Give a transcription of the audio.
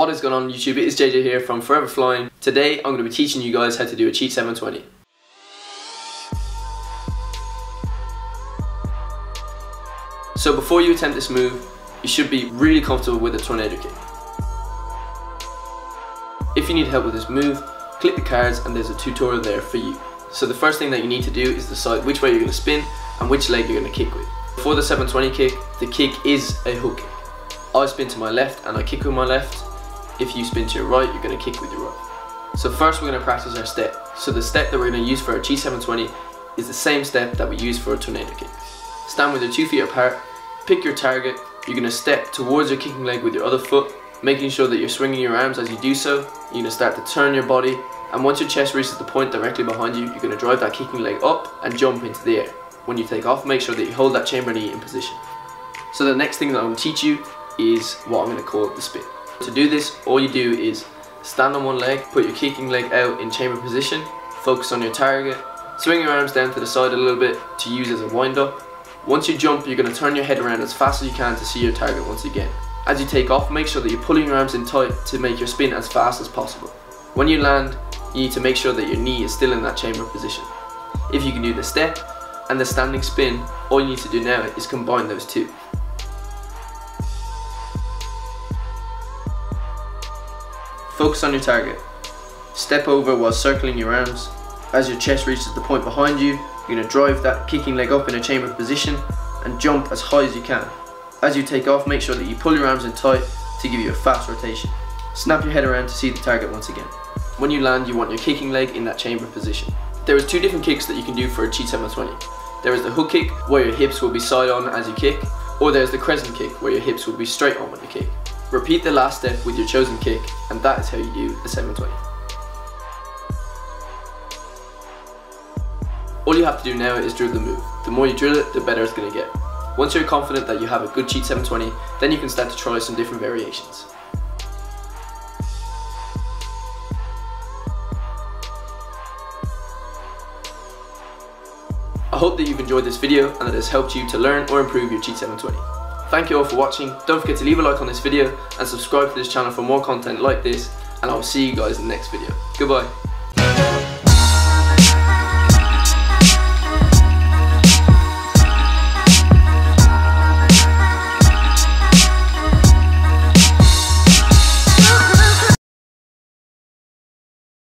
What is going on YouTube? It is JJ here from Forever Flying. Today I'm going to be teaching you guys how to do a cheat 720. So before you attempt this move, you should be really comfortable with a tornado kick. If you need help with this move, click the cards and there's a tutorial there for you. So the first thing that you need to do is decide which way you're going to spin and which leg you're going to kick with. For the 720 kick, the kick is a hook kick. I spin to my left and I kick with my left. If you spin to your right, you're going to kick with your right. So first we're going to practice our step. So the step that we're going to use for our cheat 720 is the same step that we use for a tornado kick. Stand with your 2 feet apart, pick your target, you're going to step towards your kicking leg with your other foot, making sure that you're swinging your arms as you do so. You're going to start to turn your body, and once your chest reaches the point directly behind you, you're going to drive that kicking leg up and jump into the air. When you take off, make sure that you hold that chamber knee in position. So the next thing that I'm going to teach you is what I'm going to call the spin. To do this, all you do is stand on one leg, put your kicking leg out in chamber position, focus on your target, swing your arms down to the side a little bit to use as a wind up. Once you jump, you're going to turn your head around as fast as you can to see your target once again. As you take off, make sure that you're pulling your arms in tight to make your spin as fast as possible. When you land, you need to make sure that your knee is still in that chamber position. If you can do the step and the standing spin, all you need to do now is combine those two. Focus on your target. Step over while circling your arms. As your chest reaches the point behind you, you're going to drive that kicking leg up in a chamber position and jump as high as you can. As you take off, make sure that you pull your arms in tight to give you a fast rotation. Snap your head around to see the target once again. When you land, you want your kicking leg in that chamber position. There is 2 different kicks that you can do for a cheat 720. There is the hook kick, where your hips will be side on as you kick, or there's the crescent kick, where your hips will be straight on when you kick. Repeat the last step with your chosen kick, and that is how you do a 720. All you have to do now is drill the move. The more you drill it, the better it's going to get. Once you're confident that you have a good cheat 720, then you can start to try some different variations. I hope that you've enjoyed this video and that it has helped you to learn or improve your cheat 720. Thank you all for watching. Don't forget to leave a like on this video and subscribe to this channel for more content like this, and I will see you guys in the next video. Goodbye.